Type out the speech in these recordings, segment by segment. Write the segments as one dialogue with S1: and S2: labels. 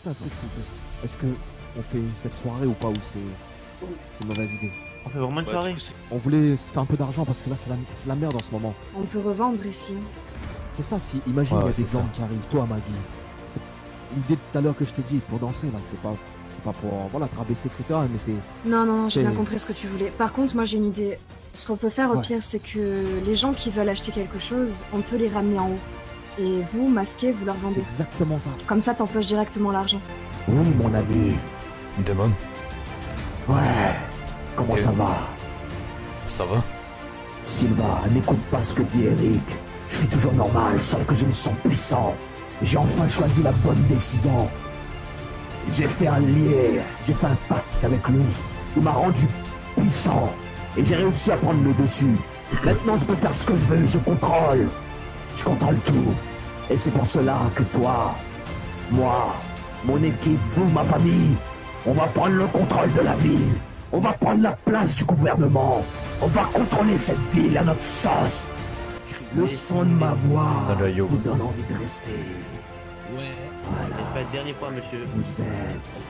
S1: juste un truc, s'il te plaît. Est-ce que on fait cette soirée ou pas, ou c'est une mauvaise idée?
S2: On fait vraiment une soirée.
S1: On voulait se faire un peu d'argent parce que là, c'est la merde en ce moment.
S3: On peut revendre ici.
S1: C'est ça, si, imagine, il y a des gens qui arrivent, toi, Maggie. L'idée de tout à l'heure que je t'ai dit, pour danser, là, c'est pas pour, voilà, te rabaisser, etc., mais c'est...
S3: Non, j'ai bien compris ce que tu voulais. Par contre, moi, j'ai une idée. Ce qu'on peut faire, au pire, c'est que les gens qui veulent acheter quelque chose, on peut les ramener en haut. Et vous, masqués, vous leur vendez.
S1: C'est exactement ça.
S3: Comme ça, t'empoches directement l'argent.
S4: Oui, mon ami.
S5: Damon.
S4: Ouais. Comment ça va?
S5: Ça va?
S4: Silva, n'écoute pas ce que dit Eric. Je suis toujours normal, sauf que je me sens puissant. J'ai enfin choisi la bonne décision. J'ai fait un pacte avec lui. Il m'a rendu puissant. Et j'ai réussi à prendre le dessus. Maintenant, je peux faire ce que je veux, je contrôle. Je contrôle tout. Et c'est pour cela que toi, moi, mon équipe, vous, ma famille, on va prendre le contrôle de la ville. On va prendre la place du gouvernement. On va contrôler cette ville à notre sauce. Le son de ma voix vous donne envie de rester.
S2: Ouais.
S4: Voilà.
S2: C'est pas la dernière fois, monsieur.
S4: Vous êtes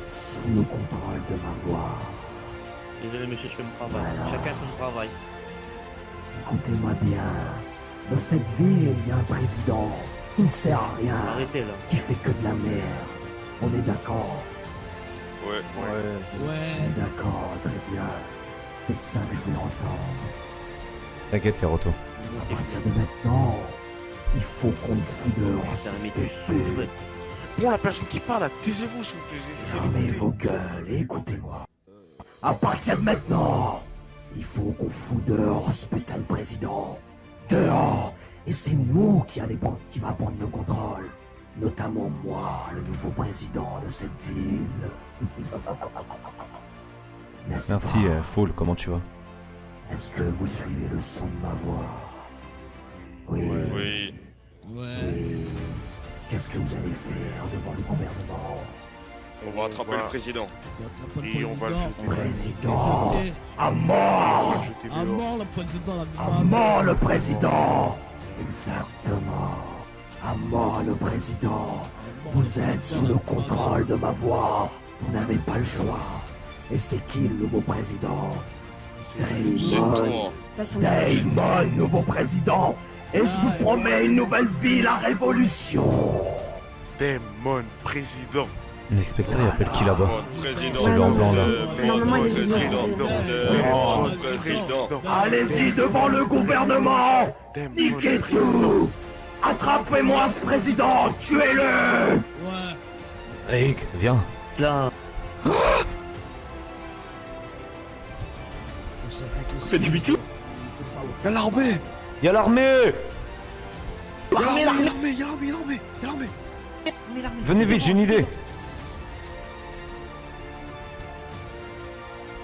S4: sous le contrôle de ma voix.
S2: Désolé, monsieur, je fais mon travail.
S4: Voilà.
S2: Chacun son travail.
S4: Écoutez-moi bien. Dans cette ville, il y a un président qui ne sert à rien,
S2: Arrêtez, là.
S4: qui fait que de la merde. On est d'accord?
S6: Ouais.
S4: On est d'accord, très bien. C'est ça que je veux entendre.
S5: T'inquiète, Caroto.
S4: À partir de maintenant, il faut qu'on le fout dehors.
S2: C'est un mec de souffle.
S6: Pour la personne qui parle, taisez-vous, s'il vous plaît.
S4: Fermez vos gueules et écoutez-moi. À partir de maintenant, il faut qu'on fout dehors ce putain de président. Dehors. Et c'est nous qui va prendre le contrôle. Notamment moi, le nouveau président de cette ville.
S5: Merci, Foul, comment tu vas?
S4: Est-ce que vous suivez le son de ma voix? Oui.
S6: Oui.
S4: Oui. Qu'est-ce que vous allez faire devant le gouvernement?
S6: On va attraper le président. Et on va le jeter.
S4: Président! À mort!
S7: À mort le président,
S4: À mort le président! Exactement. À mort le président. Vous êtes sous le contrôle de ma voix. Vous n'avez pas le choix. Et c'est qui le nouveau président? Damon. Damon, nouveau président. Et je vous promets une nouvelle ville à révolution.
S6: Damon, président.
S5: L'inspecteur, il appelle qui là-bas?
S6: Président.
S5: C'est le en blanc là.
S3: Normalement, il est
S6: Président.
S4: Allez-y devant le gouvernement. Niquez tout. Attrapez-moi ce président. Tuez-le.
S5: Eric, viens.
S2: Là.
S7: Fais des bêtises.
S8: Y'a l'armée!
S5: Y'a l'armée!
S8: Y'a l'armée!
S5: Venez vite, j'ai une idée.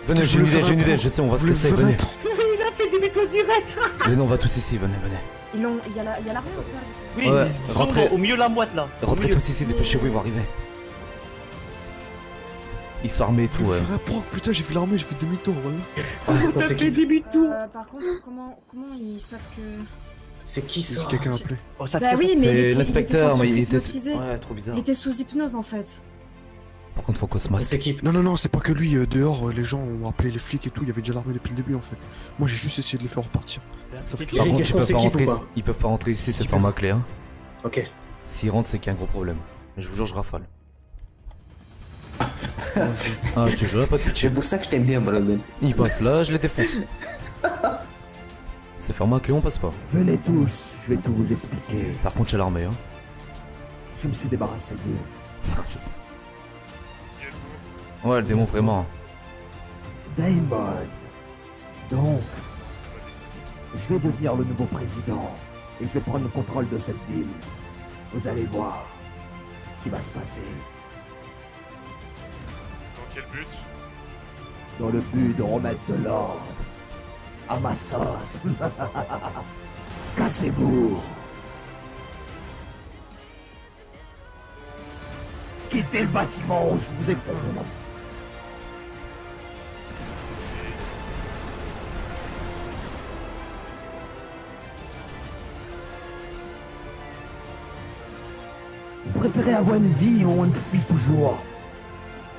S5: Venez, j'ai une idée, je sais, on va se casser, venez.
S2: Il a fait demi-tour direct.
S5: Venez, on va tous ici, venez.
S3: Il y a l'armée ou pas?
S2: Oui,
S5: Ouais,
S2: ils
S5: rentrez.
S2: sont au milieu de la boîte, là.
S5: Rentrez tous ici, dépêchez-vous, ils vont arriver. Ils sont armés et tout, ouais.
S8: Frère, proc, putain, j'ai fait l'armée, j'ai fait demi-tour, voilà.
S2: T'as fait demi-tour.
S3: Par contre, comment ils savent que...
S9: C'est qui ça?
S8: Si quelqu'un a appelé.
S2: Oh, ça
S3: Bah oui, mais
S5: C'est l'inspecteur, mais il était...
S3: hypnotisé.
S5: Ouais, trop bizarre.
S3: Il était sous hypnose en fait.
S5: Par contre, faut qu'on se masque.
S9: C'est qui?
S8: Non, c'est pas que lui, dehors, les gens ont appelé les flics et tout, il y avait déjà l'armée depuis le début en fait. Moi j'ai juste essayé de les faire repartir. Sauf qu'ils
S5: Par
S9: J'ai une
S5: contre,
S9: question, c'est qui, ou pas?
S5: ils peuvent pas rentrer ici, c'est
S9: Qui
S5: format clé, hein.
S9: Ok.
S5: S'ils rentrent, c'est qu'il y a un gros problème. Je vous jure, je rafale. Ah, je te jure, pas de pitié.
S9: C'est pour ça que je t'aime bien, Brandon.
S5: Il passe là, je les défonce. C'est format clé, on passe pas.
S4: Venez tous, je vais tout vous expliquer.
S5: Par contre, j'ai l'armée, hein.
S4: Je me suis débarrassé d'eux.
S5: C'est ça. Ouais, le démon, vraiment.
S4: Damon. Donc, je vais devenir le nouveau président et je vais prendre le contrôle de cette ville. Vous allez voir ce qui va se passer.
S6: Dans quel but?
S4: Dans le but de remettre de l'ordre à ma sauce. Cassez-vous. Quittez le bâtiment ou je vous effondre. préférez avoir une vie où on ne fuit toujours?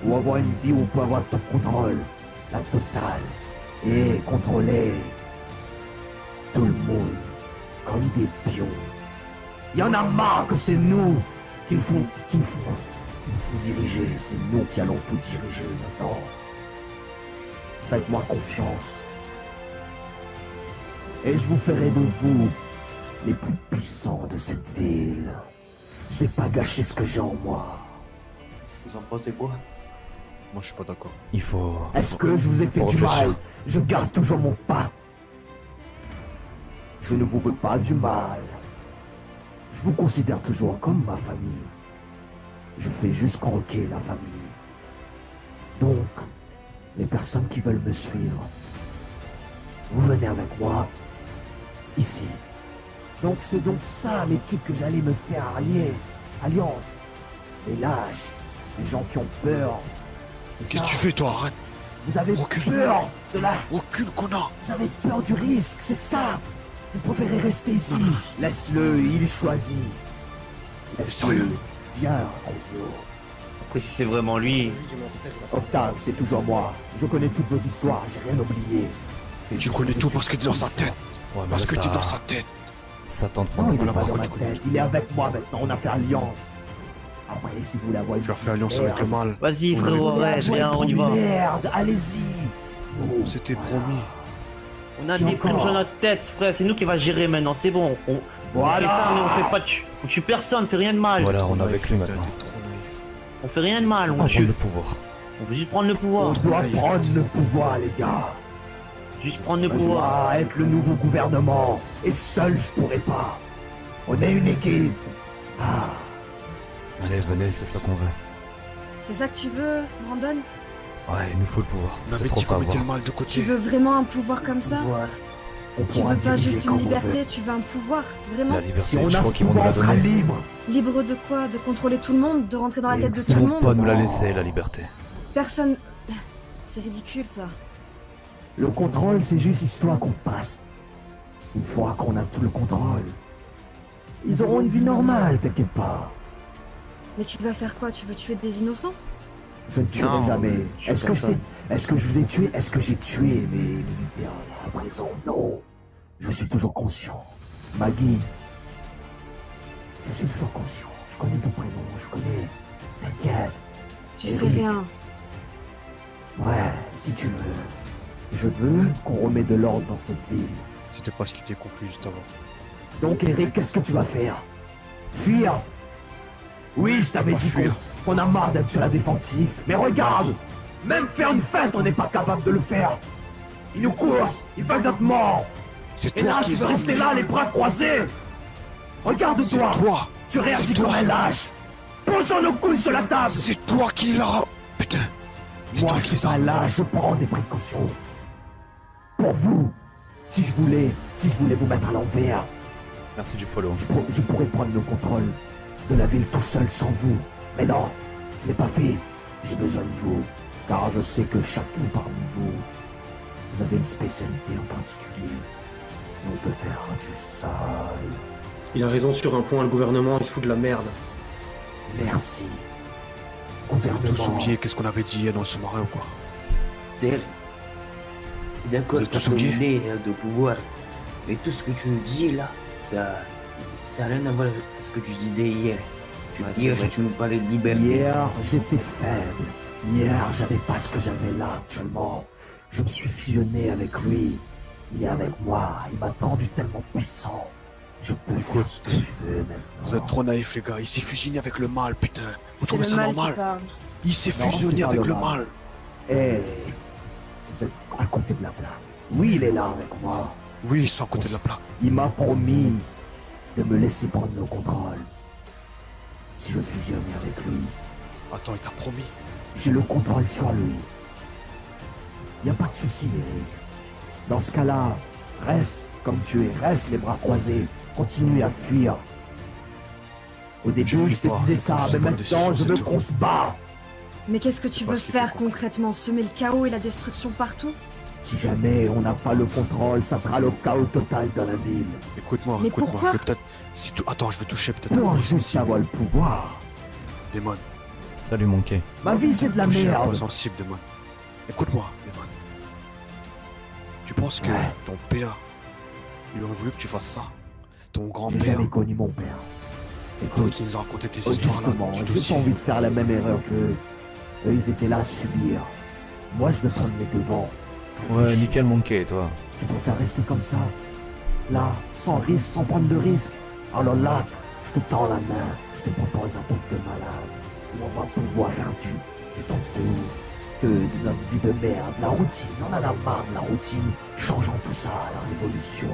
S4: Ou avoir une vie où on peut avoir tout contrôle, la totale, et contrôler tout le monde comme des pions? Y en a marre que c'est nous qu'il faut diriger. C'est nous qui allons tout diriger maintenant. Faites-moi confiance. Et je vous ferai de vous les plus puissants de cette ville. Je vais pas gâcher ce que j'ai en moi.
S9: Vous en pensez quoi?
S8: Moi, je suis pas d'accord.
S5: Il faut...
S4: Est-ce que je vous ai fait
S5: faut
S4: du mal?
S5: réfléchir.
S4: Je garde toujours mon pas. Je ne vous veux pas du mal. Je vous considère toujours comme ma famille. Je fais juste croquer la famille. Donc, les personnes qui veulent me suivre, vous venez avec moi, ici. Donc c'est donc ça l'équipe que j'allais me faire alliance. Les lâches, les gens qui ont peur.
S8: Qu'est-ce que tu fais, toi? Arrête.
S4: Vous avez
S8: Recule.
S4: peur de la...
S8: Recule, connard.
S4: Vous avez peur du risque, c'est ça. Vous préférez rester ici. Laisse-le, il choisit.
S8: T'es sérieux?
S4: Viens, Elvio.
S9: Après, si c'est vraiment lui...
S4: Octave, c'est toujours moi. Je connais toutes vos histoires, j'ai rien oublié.
S8: Tu connais tout parce que t'es dans sa tête.
S5: Ouais, mais
S8: Parce
S5: là,
S8: que
S5: ça...
S8: t'es dans sa tête.
S5: Ça tente
S4: Non,
S5: pas.
S4: il est
S8: Voilà
S4: pas dans
S8: pourquoi
S4: ma
S8: tu connais
S4: tête, il est avec moi maintenant, on a fait alliance. Après, si vous la voyez...
S8: Tu as fait alliance avec le mal.
S2: Vas-y, frérot, arrête, viens, on y va.
S4: Merde, allez-y. Oh,
S8: C'était promis.
S2: On a
S4: Qui
S2: des primes
S4: encore?
S2: sur notre tête, frère, c'est nous qui va gérer maintenant, c'est bon. On
S4: Voilà.
S2: fait ça, mais on fait pas de... On tue personne, on fait rien de mal.
S5: Voilà, on est
S8: Trop
S5: avec lui
S8: naïf,
S5: maintenant.
S8: T'es trop naïf.
S2: On fait rien de mal,
S5: On
S2: on
S5: va
S2: tue.
S5: prendre le pouvoir.
S2: On veut juste prendre le pouvoir.
S4: On doit prendre le pouvoir, les gars.
S2: Juste prendre le
S4: On
S2: pouvoir.
S4: doit être le nouveau gouvernement. Et seul, je pourrais pas. On est une équipe. Ah,
S5: Allez, venez, c'est ça qu'on veut.
S3: C'est ça que tu veux, Brandon?
S5: Ouais, il nous faut le pouvoir.
S8: On
S5: C'est
S8: avait
S5: trop
S8: dit qu'on
S5: fort à
S8: mettait le
S5: voir.
S8: mal de
S3: Tu
S8: côté.
S3: veux vraiment un pouvoir comme ça?
S4: voilà. On
S3: Tu
S4: pourra
S3: veux pas
S4: diriger
S3: juste
S4: quand
S3: une
S4: on
S3: liberté,
S4: veut.
S3: tu veux un pouvoir, vraiment?
S5: La
S4: Si
S5: liberté,
S4: on
S5: je
S4: a
S5: crois
S4: ce
S5: qu'ils vont nous
S4: pouvoir,
S5: la
S4: on sera
S5: donner.
S4: libre.
S3: Libre de quoi? De contrôler tout le monde? De rentrer dans la tête de tout
S5: Ils
S3: le
S5: vont
S3: monde?
S5: pas nous la laisser, la liberté.
S3: Personne... C'est ridicule, ça.
S4: Le contrôle, c'est juste histoire qu'on passe. Une fois qu'on a tout le contrôle, ils auront une vie normale, t'inquiète pas.
S3: Mais tu vas faire quoi? Tu veux tuer des innocents?
S4: Je ne tuerai
S2: Non,
S4: jamais.
S2: je suis
S4: Est-ce que je vous ai tué? Est-ce que j'ai tué mes militaires à présent? Non. Je suis toujours conscient. Maggie, je suis toujours conscient. Je connais ton prénom, je connais. T'inquiète.
S3: Tu
S4: Eh
S3: sais
S4: oui.
S3: rien.
S4: Ouais, si tu veux. Je veux qu'on remette de l'ordre dans cette ville.
S8: C'était pas ce qui était conclu juste avant.
S4: Donc Eric, qu'est-ce que tu vas faire? Fuir? Oui, je t'avais
S8: Pas
S4: dit
S8: fuir.
S4: qu'on a marre d'être sur la défensive. Mais regarde! Même faire une fête, on n'est pas capable de le faire. Ils nous coursent, ils veulent notre mort.
S8: C'est
S4: Et
S8: toi
S4: là,
S8: qui
S4: tu
S8: les
S4: veux
S8: as
S4: rester
S8: amenés.
S4: là, les bras croisés. Regarde-toi.
S8: C'est toi.
S4: Tu réagis
S8: C'est toi.
S4: comme un lâche. Posons nos couilles sur la table.
S8: C'est toi qui l'as. Putain. C'est
S4: Moi,
S8: toi
S4: je
S8: qui
S4: suis
S8: les
S4: pas
S8: as.
S4: là, je prends des précautions. Pour vous, si je voulais vous mettre à l'envers,
S5: Merci du follow.
S4: je pourrais prendre le contrôle de la ville tout seul sans vous. Mais non, je l'ai pas fait. J'ai besoin de vous, car je sais que chacun parmi vous, vous avez une spécialité en particulier. On peut faire du sale.
S10: Il a raison sur un point, le gouvernement il fout de la merde.
S4: Merci.
S8: Tous
S4: Gouvernement.
S8: oublié qu'est-ce qu'on avait dit hier dans le sous-marin ou quoi?
S9: Certes. D'accord,
S8: Vous êtes
S9: t'as
S8: tous oubliés.
S9: une idée de pouvoir. Mais tout ce que tu dis là, ça n'a rien à voir avec ce que tu disais hier. Hier, tu nous parlais de liberté.
S4: Hier, j'étais faible. Hier, j'avais pas ce que j'avais là actuellement. Je me suis fusionné avec lui. Il est avec moi. Il m'a rendu tellement puissant. Je peux faire ce que je veux maintenant.
S8: Vous êtes trop naïfs, les gars. Il s'est fusionné avec le mal, putain. Vous
S3: C'est
S8: trouvez
S3: le
S8: ça
S3: mal qui
S8: normal?
S3: parle.
S8: Il s'est
S4: Non,
S8: fusionné
S4: c'est pas
S8: avec le
S4: normal.
S8: mal.
S4: Eh, vous êtes à côté de la plaque. Oui, il est là avec moi.
S8: Oui, ils sont à côté de la plaque.
S4: Il m'a promis de me laisser prendre le contrôle. Si je fusionnais avec lui,
S8: Attends, il t'a promis.
S4: j'ai le contrôle sur lui. Y a pas de souci, Eric. Dans ce cas-là, reste comme tu es, reste les bras croisés, continue à fuir. Au début,
S8: fuis
S4: je te
S8: pas,
S4: disais ça,
S8: c'est
S4: mais
S8: pas une
S4: maintenant,
S8: décision,
S4: je veux
S8: c'est
S4: qu'on
S8: tout.
S4: se bat.
S3: Mais qu'est-ce que tu
S8: pas
S3: veux
S8: ce qui
S3: faire
S8: était compris.
S3: concrètement? Semer le chaos et la destruction partout?
S4: Si jamais on n'a pas le contrôle, ça sera le chaos total dans la ville.
S8: Écoute-moi,
S3: Mais
S8: écoute-moi.
S3: pourquoi
S8: Je vais peut-être. Si Attends, je vais toucher peut-être.
S4: Pour
S8: un
S4: juste avoir le pouvoir,
S8: Démon.
S5: Salut Monkey.
S4: Ma vie, c'est de la
S8: Je suis un
S4: merde.
S8: peu sensible, Démon. Écoute-moi, Démon. Tu penses que
S4: Ouais.
S8: ton père, il aurait voulu que tu fasses ça? Ton
S4: J'ai
S8: grand-père,
S4: jamais connu mon père.
S8: toi
S4: Écoute,
S8: qui nous a raconté tes
S4: oh,
S8: histoires-là,
S4: justement,
S8: du
S4: j'ai pas
S8: dossier.
S4: envie de faire la même erreur qu'eux. Eux, ils étaient là à subir. Moi, je vais prendre les devants.
S5: Ouais, nickel Monkey, toi.
S4: Tu préfères rester comme ça, là, sans risque, sans prendre de risque. Alors là, je te tends la main, je te propose un truc de malade, où on va pouvoir faire du truc de ouf, de notre vie de merde, la routine, on en a marre de la routine, changeons tout ça, la révolution.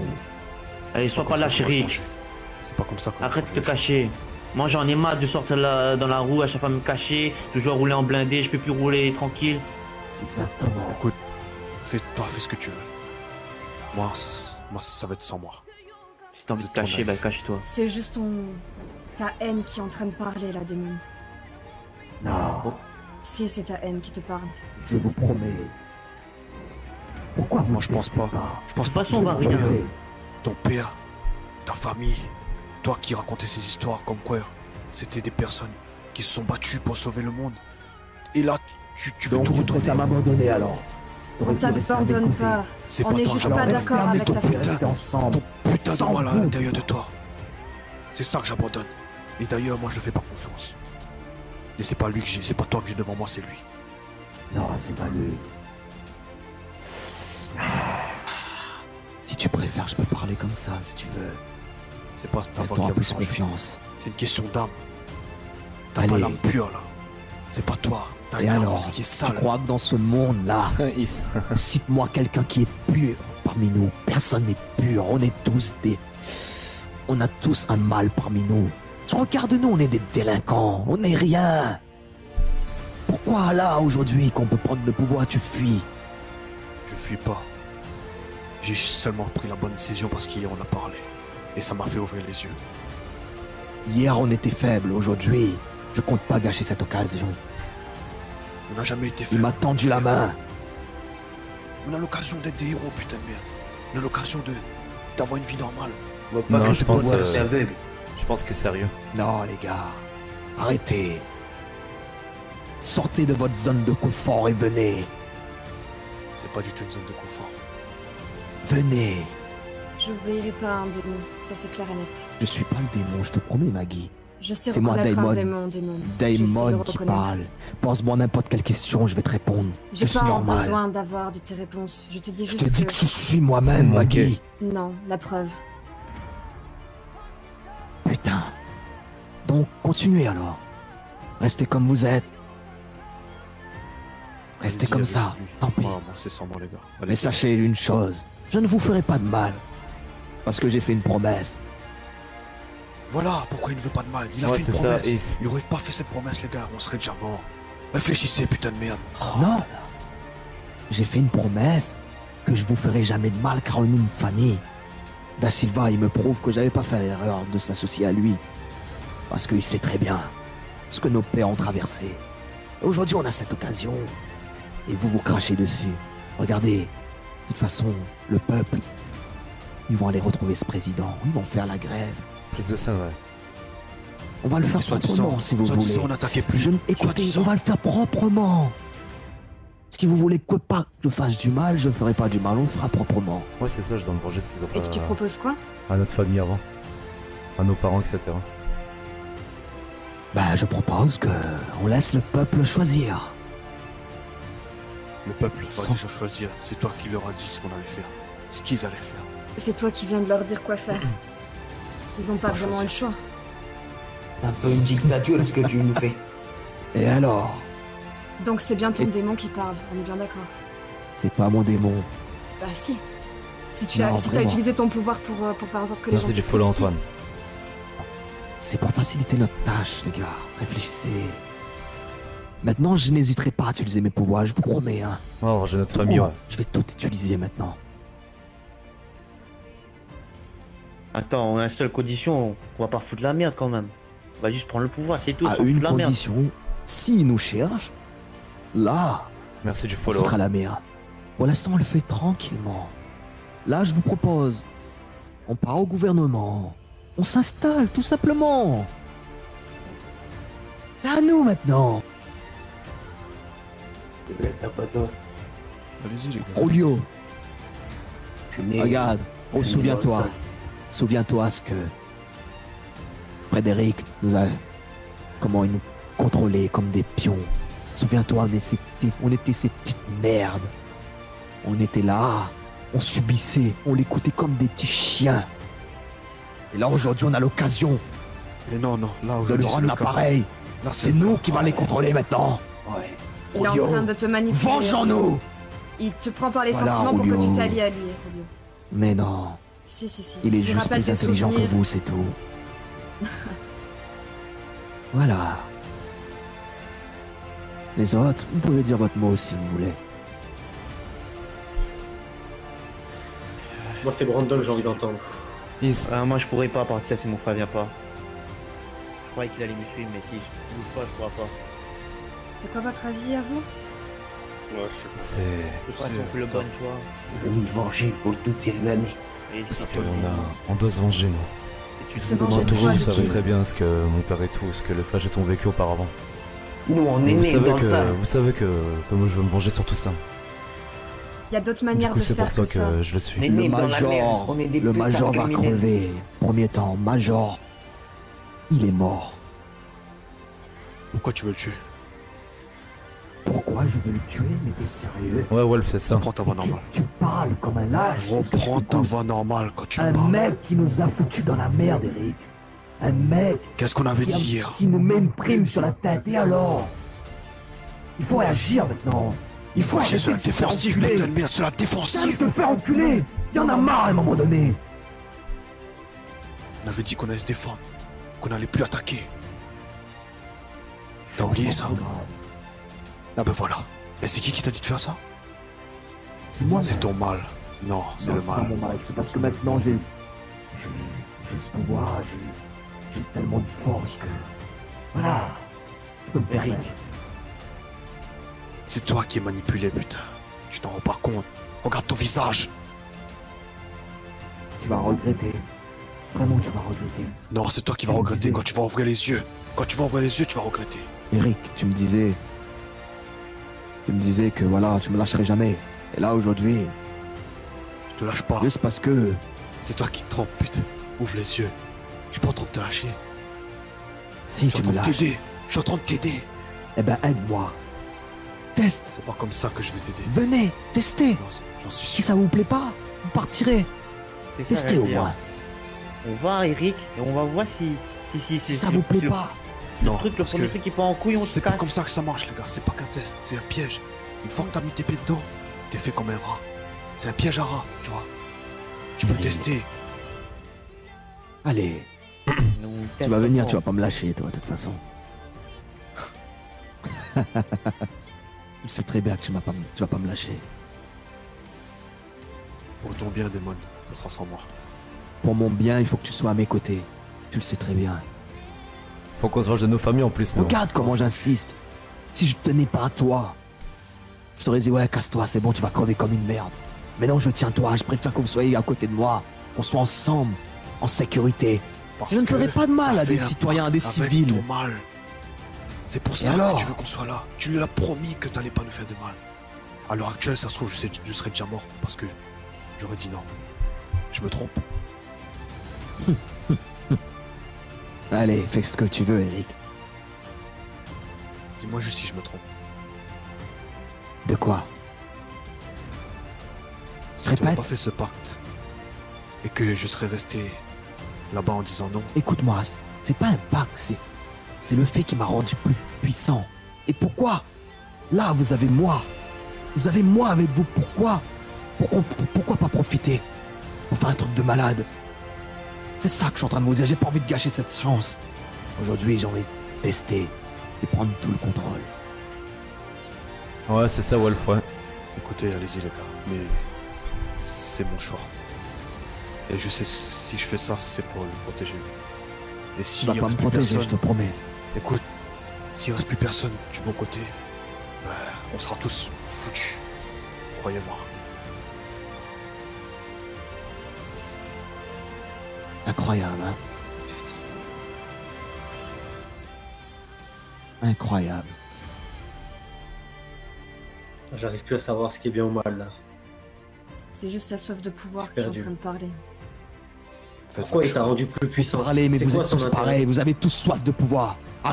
S2: Allez, sois pas là, chérie.
S8: C'est pas comme ça qu'on va
S2: Arrête de
S8: changer
S2: te
S8: les
S2: cacher. Moi, j'en ai marre de sortir dans la roue, à chaque fois me cacher, toujours rouler en blindé, je peux plus rouler tranquille.
S4: Exactement.
S8: choses. Écoute, fais ce que tu veux. Moi, ça va être sans moi.
S2: Si t'as envie de te cacher, bah cache-toi.
S3: C'est juste ta haine qui est en train de parler là, démon.
S4: Non,
S3: Si, c'est ta haine qui te parle.
S4: je vous promets. Pourquoi vous
S8: Moi, je pense
S4: testez
S8: pas. Je pense
S2: De toute
S8: pas
S2: façon, on va rien.
S8: ton père, ta famille, toi qui racontais ces histoires comme quoi c'était des personnes qui se sont battues pour sauver le monde. Et là, tu veux
S4: Donc
S8: tout
S4: tu
S8: retourner.
S4: préfères m'abandonner alors.
S3: On
S4: T'aurais dû rester à mes
S3: t'abandonne
S4: côtés.
S3: pas.
S8: C'est
S3: On
S8: pas
S3: est
S8: toi,
S3: juste
S8: alors
S3: pas
S8: reste
S3: d'accord
S4: Gardez
S3: avec
S4: ton
S3: ta
S4: putain
S3: fête.
S4: rester ensemble.
S8: ton putain de
S4: Sans
S8: mal à
S4: vous.
S8: l'intérieur de toi. C'est ça que j'abandonne. Et d'ailleurs, moi, je le fais par confiance. Et c'est pas lui que j'ai, c'est pas toi que j'ai devant moi, c'est lui.
S4: Non, c'est pas lui. Si tu préfères, je peux parler comme ça, si tu veux.
S8: C'est pas ta voix
S4: Fais-toi
S8: qui a
S4: plus
S8: changé.
S4: confiance.
S8: C'est une question d'âme. T'as
S4: Allez.
S8: pas l'âme pure là. C'est pas toi. T'as
S4: Et
S8: une âme
S4: alors,
S8: qui est
S4: tu
S8: sale.
S4: crois que dans ce monde-là, cite-moi quelqu'un qui est pur parmi nous. Personne n'est pur, on est tous des... On a tous un mal parmi nous. Regarde-nous, on est des délinquants, on n'est rien. Pourquoi là, aujourd'hui, qu'on peut prendre le pouvoir, tu fuis?
S8: Je fuis pas. J'ai seulement pris la bonne décision parce qu'hier on a parlé. Et ça m'a fait ouvrir les yeux.
S4: Hier, on était faible, aujourd'hui, je compte pas gâcher cette occasion.
S8: On n'a jamais été
S4: Il
S8: faible.
S4: m'a tendu la main.
S8: On a l'occasion d'être des héros, putain de merde. On a l'occasion d'avoir une vie normale.
S2: On va pas
S5: Non,
S2: que
S5: je
S2: tu
S5: pense,
S2: vois,
S5: euh,
S2: c'est aveugle.
S5: Je pense que sérieux.
S4: Non, les gars, arrêtez. Sortez de votre zone de confort et venez.
S8: C'est pas du tout une zone de confort.
S4: Venez.
S3: J'obéirai pas à un démon, ça c'est clair et net.
S4: Je suis pas le démon, je te promets, Maggie.
S3: Je sais
S4: C'est moi,
S3: reconnaître un
S4: Daemon.
S3: démon. Je sais le
S4: Daemon qui
S3: reconnaître.
S4: parle. Pose-moi n'importe quelle question, je vais te répondre.
S3: J'ai
S4: Je suis
S3: pas
S4: normal.
S3: besoin d'avoir de tes réponses. Je te dis
S4: Je
S3: juste
S4: te dis que je suis moi-même,
S5: Ok.
S4: Maggie.
S3: Non, la preuve.
S4: Putain. Donc, continuez alors. Restez comme vous êtes. Restez
S8: Allez-y
S4: comme
S8: avec
S4: ça,
S8: lui.
S4: tant pis.
S8: Moi, c'est sans moi, les gars.
S4: Mais
S8: Allez-y.
S4: sachez une chose, je ne vous ferai pas de mal. Parce que j'ai fait une promesse.
S8: Voilà pourquoi il ne veut pas de mal. Il a
S5: Ouais,
S8: fait une
S5: c'est ça,
S8: promesse.
S5: Ace.
S8: Il aurait pas fait cette promesse, les gars. On serait déjà morts. Réfléchissez, putain de merde.
S4: Non. J'ai fait une promesse que je vous ferai jamais de mal car on est une famille. Da Silva, il me prouve que j'avais pas fait l'erreur de s'associer à lui. Parce qu'il sait très bien ce que nos pères ont traversé. Aujourd'hui, on a cette occasion. Et vous vous crachez dessus. Regardez, de toute façon, le peuple, ils vont aller retrouver ce président. Ils vont faire la grève.
S5: Plus de ça, ouais.
S4: On va le faire
S8: Soit
S4: proprement,
S8: disant,
S4: si vous
S8: soit
S4: voulez.
S8: disant, on attaquait plus.
S4: Écoutez,
S8: Soi-disant.
S4: on va le faire proprement. Si vous voulez que pas que je fasse du mal, je ferai pas du mal, on le fera proprement.
S5: Ouais, c'est ça, je dois me venger ce qu'ils ont
S3: Et
S5: fait
S3: tu proposes quoi?
S5: à notre famille avant. À nos parents, etc.
S4: Ben, je propose que on laisse le peuple choisir.
S8: Le peuple va
S4: Sans-
S8: déjà choisir. C'est toi qui leur as dit ce qu'on allait faire. Ce qu'ils allaient faire.
S3: C'est toi qui viens de leur dire quoi faire. Ils ont pas
S8: Pas
S3: vraiment
S8: choisir.
S3: le choix.
S9: Un peu une dictature ce que tu nous fais.
S4: Et alors?
S3: Donc c'est bien ton
S4: Et-
S3: démon qui parle, on est bien d'accord.
S4: C'est pas mon démon.
S3: Bah si. Si tu
S4: Non,
S3: as, si t'as
S4: vraiment.
S3: utilisé ton pouvoir pour faire en sorte que les gens...
S5: Merci du
S3: te
S5: follow,
S3: félicitent.
S5: Antoine.
S4: C'est pour faciliter notre tâche, les gars. Réfléchissez. Maintenant, je n'hésiterai pas à utiliser mes pouvoirs, je vous promets, hein.
S5: On va venger notre famille, ouais.
S4: Je vais tout utiliser maintenant.
S2: Attends, on a une seule condition, on va pas foutre la merde quand même. On va juste prendre le pouvoir, c'est tout,
S4: À
S2: sans
S4: une
S2: foutre la merde.
S4: condition, s'ils nous cherchent, là,
S5: Merci du
S4: on
S5: follow.
S4: foutra la merde. Pour l'instant, on le fait tranquillement. Là, je vous propose, on part au gouvernement. On s'installe, tout simplement. C'est à nous maintenant.
S9: C'est vrai, t'as pas tort.
S8: Allez-y, les gars.
S4: Julio,
S9: Je n'ai-
S4: regarde,
S9: je n'ai
S4: souviens-toi.
S9: pas ça.
S4: Souviens-toi ce que Frédéric nous a... Comment il nous contrôlait comme des pions. Souviens-toi, on était ces petites merdes. On était là, on subissait, on l'écoutait comme des petits chiens. Et là, aujourd'hui, on a l'occasion
S8: Et non, là,
S4: de
S8: aujourd'hui,
S4: lui
S8: c'est
S4: rendre
S8: le cas.
S4: l'appareil.
S8: Là,
S4: C'est nous qui va les contrôler maintenant.
S9: Ouais.
S3: Il est en
S4: Julio,
S3: train de te manipuler.
S4: vengeons-nous.
S3: Il te prend par les
S4: Voilà,
S3: sentiments pour que
S4: Julio.
S3: tu t'allies à lui, Julio.
S4: Mais non,
S3: Si.
S4: il est
S3: lui
S4: juste
S3: rappelle
S4: plus
S3: tes
S4: intelligent que
S3: souvenirs.
S4: vous, c'est tout. Voilà. Les autres, vous pouvez dire votre mot si vous voulez.
S10: Moi, c'est Brandon, j'ai envie d'entendre.
S2: Moi je pourrais pas partir si mon frère vient pas. Je croyais qu'il allait me suivre, mais si je bouge pas, je pourrais pas.
S3: C'est quoi votre avis à vous?
S6: Ouais,
S5: C'est...
S2: Je sais pas si on fait le bon choix.
S9: Je vais me venger pour toutes ces années.
S2: Et
S5: Parce
S2: si
S5: on doit se venger, nous.
S2: Et tu
S3: Se
S2: sais
S3: venger de
S5: Tout
S3: quoi,
S5: vous
S3: de
S5: savez
S3: qui?
S5: très bien ce que mon père et tout, ce que les Flagettes ont vécu auparavant.
S9: Nous, on est
S5: Vous
S9: nés
S5: savez
S9: dans ça.
S5: vous savez que moi je veux me venger sur tout ça.
S3: Il y a d'autres
S5: Du
S3: manières
S5: coup,
S3: de
S5: c'est
S3: faire
S5: pour ça
S3: que ça.
S5: que je le suis.
S9: Mais
S4: Le
S9: nés dans la merde.
S4: Major,
S9: On est des
S4: le
S9: putains de
S4: Major va
S9: criminels.
S4: crever. Premier temps, Major, il est mort.
S8: Pourquoi tu veux le tuer?
S4: Pourquoi je veux le tuer? Mais t'es sérieux?
S5: Ouais, Wolf, c'est ça.
S8: Reprends ta voix normale.
S4: Tu parles comme un lâche. est-ce que
S8: Reprends
S4: tu
S8: ta
S4: écoutes?
S8: voix normale quand tu
S4: Un
S8: parles.
S4: mec qui nous a foutus dans la merde, Eric. Un mec
S8: Qu'est-ce qu'on avait dit hier?
S4: qui nous met une prime sur la tête. Et alors? Il faut réagir maintenant. Il faut
S8: J'ai sur la
S4: arrêter de se faire
S8: défensive,
S4: enculer.
S8: putain de merde, sur la
S4: Arrête de
S8: défensive!
S4: te faire enculer. Il y en a marre à un moment donné.
S8: On avait dit qu'on allait se défendre, qu'on allait plus attaquer. T'as oublié ça? Ah ben voilà. Et c'est qui t'a dit de faire ça?
S4: C'est moi.
S8: C'est ton mal. Non, c'est le
S4: pas
S8: mal.
S4: mon mal. C'est parce que maintenant j'ai ce pouvoir. J'ai tellement de force que voilà. Je peux me permettre.
S8: C'est toi qui es manipulé, putain. Tu t'en rends pas compte. Regarde ton visage.
S4: Tu vas regretter. Vraiment, tu vas regretter.
S8: Non, c'est toi qui vas
S4: Tu me
S8: regretter
S4: disais.
S8: quand tu vas ouvrir les yeux. Quand tu vas ouvrir les yeux, tu vas regretter.
S1: Eric, tu me disais que voilà, je me lâcherai jamais. Et là aujourd'hui,
S8: Je te lâche pas.
S1: juste parce que
S8: C'est toi qui te trompes, putain. Ouvre les yeux. Je suis pas en train de te lâcher.
S1: si
S8: Je suis
S1: tu
S8: en
S1: me
S8: train de
S1: lâches,
S8: t'aider. Je suis en train de t'aider.
S1: eh ben aide-moi. Teste,
S8: C'est pas comme ça que je vais t'aider.
S1: venez, testez.
S8: Non, j'en suis
S1: Si
S8: sûr.
S1: ça vous plaît pas, vous partirez.
S2: C'est ça,
S1: Testez au
S2: la vie,
S1: moins.
S2: hein. On va, Eric, et on va voir si
S1: Si ça vous plaît pas,
S2: Le
S8: Non,
S2: truc, le
S8: parce
S2: premier
S8: que
S2: truc qui part en couille, on se
S8: c'est pas
S2: casse.
S8: comme ça que ça marche, les gars. C'est pas qu'un test, c'est un piège. Une fois que t'as mis tes pieds dedans, t'es fait comme un rat. C'est un piège à rat, tu vois. Tu peux tester.
S1: allez,
S2: Nous,
S1: tu
S2: teste
S1: vas venir,
S2: fort.
S1: tu vas pas me lâcher toi de toute façon. Tu sais très bien que tu vas pas me lâcher.
S8: Pour ton bien, Damon, ça sera sans moi.
S1: Pour mon bien, il faut que tu sois à mes côtés. Tu le sais très bien.
S5: Faut qu'on se venge de nos familles en plus, nous.
S1: Regarde comment j'insiste. Si je tenais pas à toi, je t'aurais dit ouais, casse-toi, c'est bon, tu vas crever comme une merde. Mais non, je tiens toi, je préfère que vous soyez à côté de moi, qu'on soit ensemble, en sécurité.
S8: Parce
S1: Je ne
S8: que
S1: ferai pas de mal
S8: t'as
S1: à des
S8: fait un
S1: citoyens, à
S8: pacte
S1: des
S8: avec
S1: civils.
S8: ton mal. C'est pour ça
S1: alors
S8: que tu veux qu'on soit là. Tu lui as promis que t'allais pas nous faire de mal. À l'heure actuelle, ça se trouve, je serais déjà mort parce que j'aurais dit non. Je me trompe.
S1: Allez, fais ce que tu veux, Eric.
S8: Dis-moi juste si je me trompe.
S1: De quoi?
S8: Si tu n'avais
S1: Répète.
S8: pas fait ce pacte et que je serais resté là-bas en disant non,
S1: Écoute-moi, c'est pas un pacte, c'est le fait qui m'a rendu plus puissant. Et pourquoi? Là, vous avez moi. Vous avez moi avec vous. Pourquoi? Pourquoi pas profiter? Pour faire un truc de malade. C'est ça que je suis en train de vous dire. J'ai pas envie de gâcher cette chance. Aujourd'hui, j'ai envie de tester et prendre tout le contrôle.
S5: Ouais, c'est ça, Wolf, ouais.
S8: écoutez, allez-y les gars, mais c'est mon choix. Et je sais si je fais ça, c'est pour le protéger. Et
S1: Tu
S8: s'il
S1: vas pas me
S8: reste plus
S1: protéger, je
S8: personne,
S1: te promets.
S8: écoute, s'il reste plus personne du bon côté, bah, on sera tous foutus. Croyez-moi.
S1: Incroyable, hein? Incroyable.
S10: J'arrive plus à savoir ce qui est bien ou mal là.
S3: C'est juste sa soif de pouvoir
S10: Je
S3: qui est
S10: suis
S3: en
S10: perdu.
S3: train de parler.
S10: Pourquoi il t'a rendu plus puissant?
S1: Allez, mais
S10: C'est
S1: vous
S10: quoi
S1: êtes
S10: son
S1: tous
S10: intérêt?
S1: pareils, vous avez tous soif de pouvoir.
S3: Non.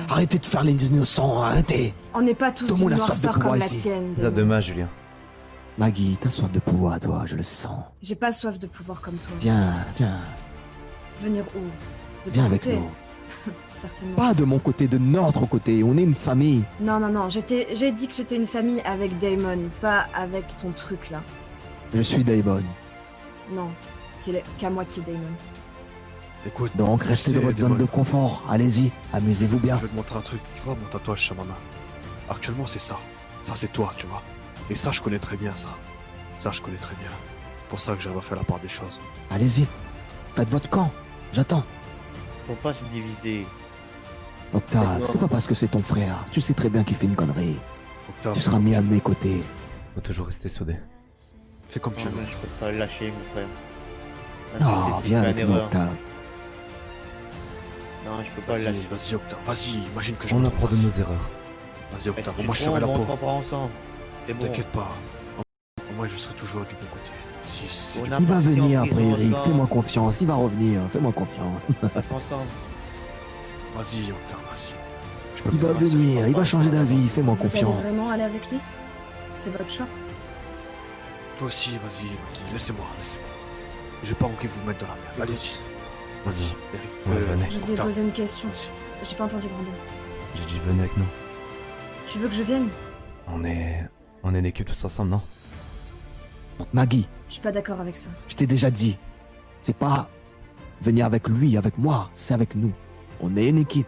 S1: Arrêtez de faire les innocents, arrêtez.
S3: On n'est pas tous
S1: Tout le
S3: d'une
S1: monde a soif de
S3: noirceur comme
S1: pouvoir
S3: la
S1: ici.
S3: tienne.
S5: Ça
S3: Damon.
S5: demain, Julien.
S1: Maggie, t'as soif de pouvoir, toi, je le sens.
S3: J'ai pas soif de pouvoir comme toi.
S1: Viens, viens,
S3: Venir où? De
S1: viens
S3: ton
S1: avec
S3: côté?
S1: nous.
S3: Certainement.
S1: Pas de mon côté, de notre côté, on est une famille.
S3: Non, non, non, j'ai dit que j'étais une famille avec Damon, pas avec ton truc là.
S1: Je suis Damon.
S3: Non, t'es qu'à moitié Damon.
S8: Écoute,
S1: Donc restez dans
S8: c'est
S1: votre zone
S8: Damon.
S1: de confort, allez-y, amusez-vous bien.
S8: Je vais te montrer un truc. Tu vois mon tatouage sur ma main. Actuellement, c'est ça. Ça, c'est toi, tu vois. Et ça, je connais très bien ça. Ça, je connais très bien. C'est pour ça que j'arrive à faire la part des choses.
S1: Allez-y, faites votre camp, j'attends.
S2: Faut pas se diviser.
S1: Octave,
S10: D'accord.
S1: c'est pas parce que c'est ton frère, tu sais très bien qu'il fait une connerie.
S8: Octave,
S1: Tu seras mis à
S8: fais
S1: mes côtés.
S5: Faut toujours rester soudé.
S8: comme tu
S2: Non,
S8: veux.
S2: mais je peux pas le lâcher, mon frère.
S1: Non, viens avec nous, Octave.
S2: Non, je peux pas le
S8: Vas-y,
S2: lâcher.
S8: vas-y, Octave. Vas-y, imagine que je
S5: On
S8: me
S5: apprend
S8: trompe.
S5: de nos
S8: Vas-y,
S5: erreurs.
S8: vas-y, Octave.
S2: Si
S8: Moi, je
S2: tu
S8: serai là
S2: prends,
S8: pour.
S2: on prend ensemble. C'est bon.
S8: T'inquiète pas. Moi, je serai toujours du bon côté. Si c'est du
S2: On a-
S1: Il va
S2: parti en
S1: venir
S2: prison
S1: après, Eric,
S2: ensemble.
S1: fais-moi confiance, il va revenir, fais-moi confiance.
S2: On passe ensemble.
S8: Vas-y, Octave, vas-y. Je peux
S1: Il va
S8: plus rester.
S1: venir, il va changer d'avis, fais-moi
S3: Vous allez
S1: confiance.
S3: vraiment aller avec lui? C'est votre choix.
S8: Toi aussi, vas-y, Maggie. Laissez-moi, laissez-moi. Je vais pas manquer vous mettre dans la merde. Allez-y. Vas-y, Eric.
S5: Ouais, venez.
S3: Je vous ai
S8: Octave.
S3: posé une question.
S8: Vas-y.
S3: J'ai pas entendu Brandon.
S5: J'ai dit venez avec nous.
S3: Tu veux que je vienne?
S5: On est une équipe tous ensemble, non?
S1: Maggie,
S3: Je suis pas d'accord avec ça.
S1: je t'ai déjà dit, c'est pas venir avec lui, avec moi, c'est avec nous. On est une équipe.